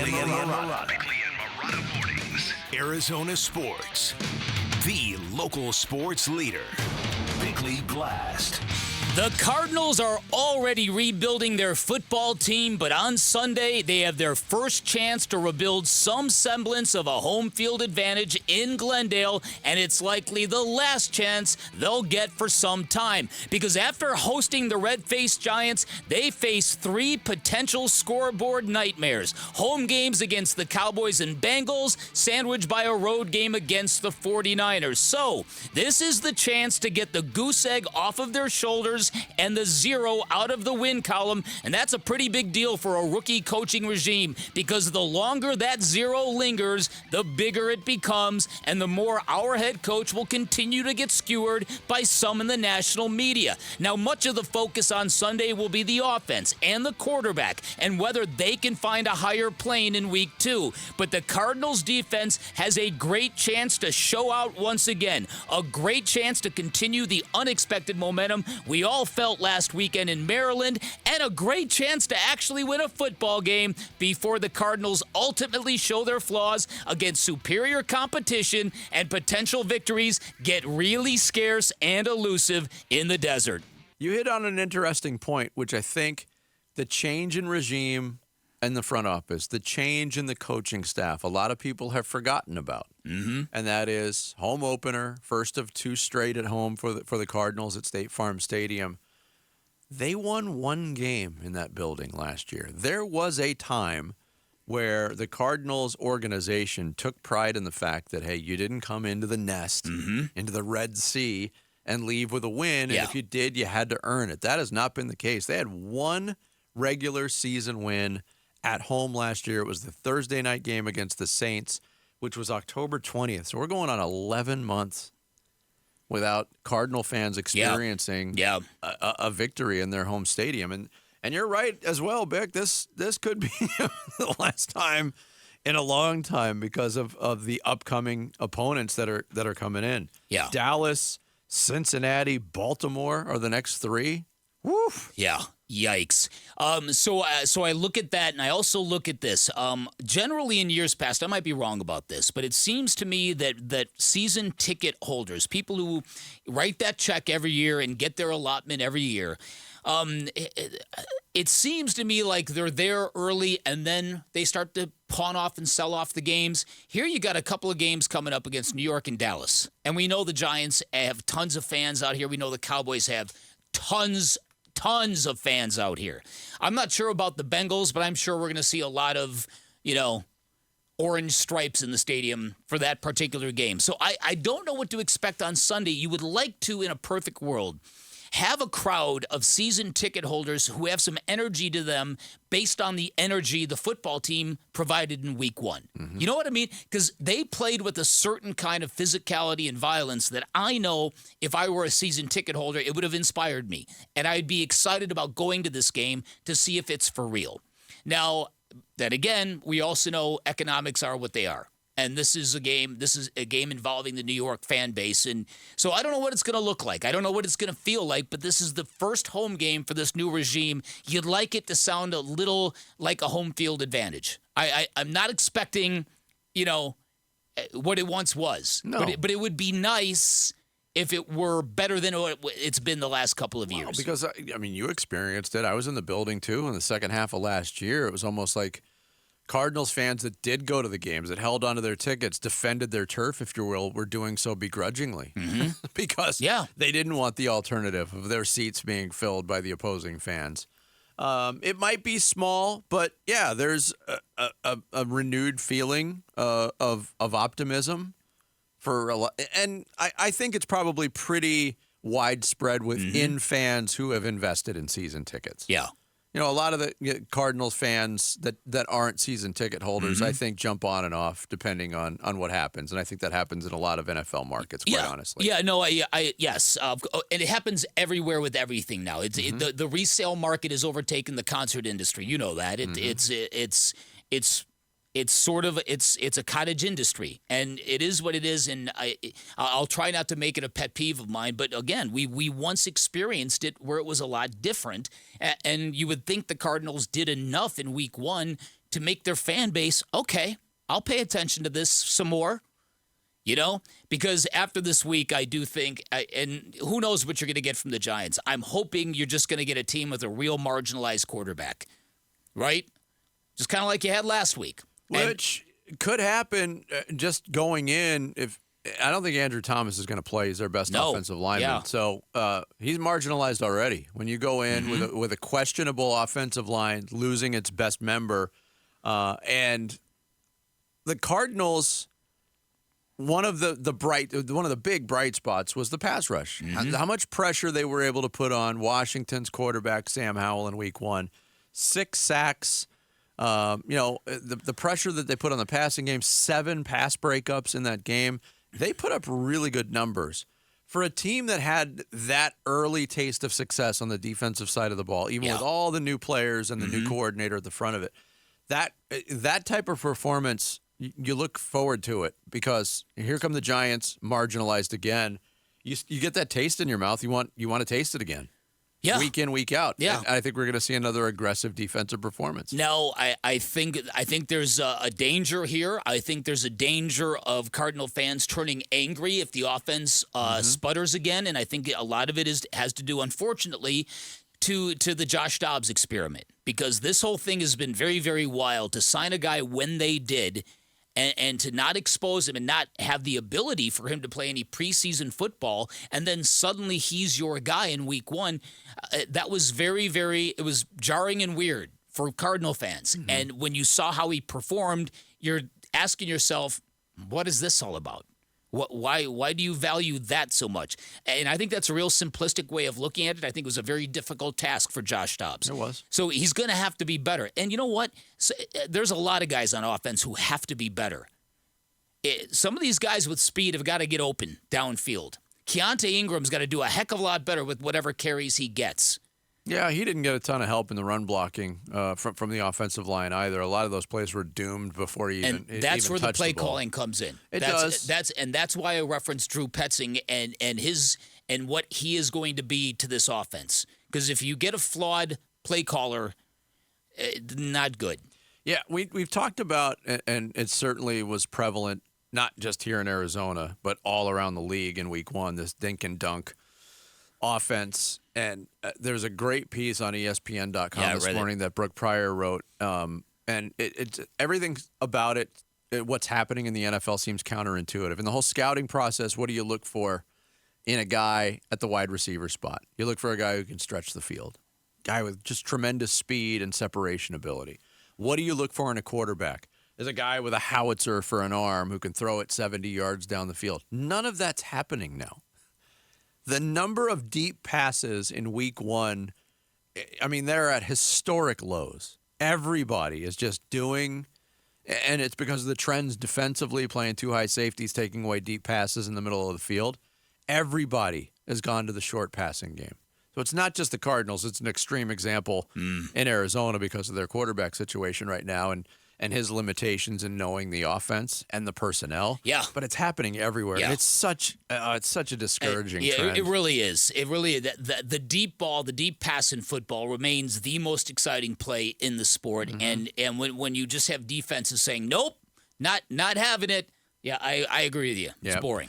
Bickley and Marotta mornings. Arizona sports. The local sports leader. Bickley Blast. The Cardinals are already rebuilding their football team, but on Sunday, they have their first chance to rebuild some semblance of a home field advantage in Glendale, and it's likely the last chance they'll get for some time. Because after hosting the red-faced Giants, they face 3 potential scoreboard nightmares. Home games against the Cowboys and Bengals, sandwiched by a road game against the 49ers. So, this is the chance to get the goose egg off of their shoulders and the 0 out of the win column, and that's a pretty big deal for a rookie coaching regime, because the longer that 0 lingers, the bigger it becomes, and the more our head coach will continue to get skewered by some in the national media. Now, much of the focus on Sunday will be the offense and the quarterback and whether they can find a higher plane in week 2. But the Cardinals defense has a great chance to show out once again, a great chance to continue the unexpected momentum we all felt last weekend in Maryland, and a great chance to actually win a football game before the Cardinals ultimately show their flaws against superior competition and potential victories get really scarce and elusive in the desert. You hit on an interesting point, which I think the change in regime and the front office, the change in the coaching staff, a lot of people have forgotten about. Mm-hmm. And that is home opener, first of 2 straight at home for the Cardinals at State Farm Stadium. They won 1 game in that building last year. There was a time where the Cardinals organization took pride in the fact that, hey, you didn't come into the nest, into the Red Sea, and leave with a win. Yeah. And if you did, you had to earn it. That has not been the case. They had 1 regular season win at home last year. It was the Thursday night game against the Saints, which was October 20th. So we're going on 11 months without Cardinal fans experiencing a victory in their home stadium. And you're right as well, Bick. This could be the last time in a long time because of the upcoming opponents that are coming in. Yeah. Dallas, Cincinnati, Baltimore are the next 3. Woof. Yeah. Yikes. So I look at that, and I also look at this. Generally in years past, I might be wrong about this, but it seems to me that season ticket holders, people who write that check every year and get their allotment every year, it seems to me like they're there early and then they start to pawn off and sell off the games. Here you got a couple of games coming up against New York and Dallas. And we know the Giants have tons of fans out here. We know the Cowboys have tons of fans out here. I'm not sure about the Bengals, but I'm sure we're going to see a lot of, orange stripes in the stadium for that particular game. So I don't know what to expect on Sunday. You would like to, in a perfect world, have a crowd of season ticket holders who have some energy to them based on the energy the football team provided in week 1. Mm-hmm. You know what I mean? Because they played with a certain kind of physicality and violence that I know if I were a season ticket holder, it would have inspired me. And I'd be excited about going to this game to see if it's for real. Now, then again, we also know economics are what they are. And this is a game involving the New York fan base. And so I don't know what it's going to look like. I don't know what it's going to feel like, but this is the first home game for this new regime. You'd like it to sound a little like a home field advantage. I'm not expecting, what it once was. No. But it would be nice if it were better than it's been the last couple of years. Because, you experienced it. I was in the building, too, in the second half of last year. It was almost like Cardinals fans that did go to the games, that held onto their tickets, defended their turf, if you will, were doing so begrudgingly. Mm-hmm. Because they didn't want the alternative of their seats being filled by the opposing fans. It might be small, but, there's a renewed feeling of optimism for a lot. And I think it's probably pretty widespread within fans who have invested in season tickets. Yeah. A lot of the Cardinals fans that aren't season ticket holders, I think, jump on and off depending on what happens. And I think that happens in a lot of NFL markets, quite honestly. Yeah, no, yes. And it happens everywhere with everything now. The resale market has overtaken the concert industry. You know that. It's a cottage industry, and it is what it is. And I'll try not to make it a pet peeve of mine, but again, we once experienced it where it was a lot different, and you would think the Cardinals did enough in week 1 to make their fan base, okay, I'll pay attention to this some more. Because after this week, I do think, and who knows what you're going to get from the Giants. I'm hoping you're just going to get a team with a real marginalized quarterback, right? Just kind of like you had last week. Which could happen just going in. I don't think Andrew Thomas is going to play. He's their best offensive lineman. Yeah. So he's marginalized already. When you go in with a questionable offensive line, losing its best member, and the Cardinals, one of the big bright spots was the pass rush. How much pressure they were able to put on Washington's quarterback Sam Howell in Week 1. 6 sacks. The pressure that they put on the passing game, 7 pass breakups in that game. They put up really good numbers. For a team that had that early taste of success on the defensive side of the ball, even with all the new players and the new coordinator at the front of it, that type of performance, you look forward to it because here come the Giants, marginalized again. You get that taste in your mouth. You want to taste it again. Yeah. Week in, week out. Yeah. And I think we're going to see another aggressive defensive performance. No, I think there's a danger here. I think there's a danger of Cardinal fans turning angry if the offense sputters again, and I think a lot of it has to do, unfortunately, to the Josh Dobbs experiment, because this whole thing has been very, very wild to sign a guy when they did. And to not expose him and not have the ability for him to play any preseason football, and then suddenly he's your guy in Week 1, that was very, very, it was jarring and weird for Cardinal fans. And when you saw how he performed, you're asking yourself, what is this all about? Why do you value that so much? And I think that's a real simplistic way of looking at it. I think it was a very difficult task for Josh Dobbs. It was. So he's going to have to be better. And you know what? There's a lot of guys on offense who have to be better. Some of these guys with speed have got to get open downfield. Keontae Ingram's got to do a heck of a lot better with whatever carries he gets. Yeah, he didn't get a ton of help in the run blocking from the offensive line either. A lot of those plays were doomed before he even touched the ball. That's where the play calling comes in. It does. That's why I referenced Drew Petzing and what he is going to be to this offense. Because if you get a flawed play caller, not good. Yeah, we've talked about, and it certainly was prevalent, not just here in Arizona, but all around the league in Week 1, this dink and dunk offense. And there's a great piece on ESPN.com this morning that Brooke Pryor wrote. And it's everything about it, what's happening in the NFL seems counterintuitive. In the whole scouting process, what do you look for in a guy at the wide receiver spot? You look for a guy who can stretch the field, guy with just tremendous speed and separation ability. What do you look for in a quarterback? There's a guy with a howitzer for an arm who can throw it 70 yards down the field. None of that's happening now. The number of deep passes in Week 1, I mean, they're at historic lows. Everybody is just doing, and it's because of the trends defensively, playing too high safeties, taking away deep passes in the middle of the field. Everybody has gone to the short passing game. So it's not just the Cardinals. It's an extreme example in Arizona because of their quarterback situation right now and his limitations in knowing the offense and the personnel. Yeah. But it's happening everywhere. Yeah. And it's such a discouraging trend. It really is. It really is. The deep ball, the deep pass in football remains the most exciting play in the sport. And when you just have defenses saying, nope, not having it, yeah, I agree with you. It's boring.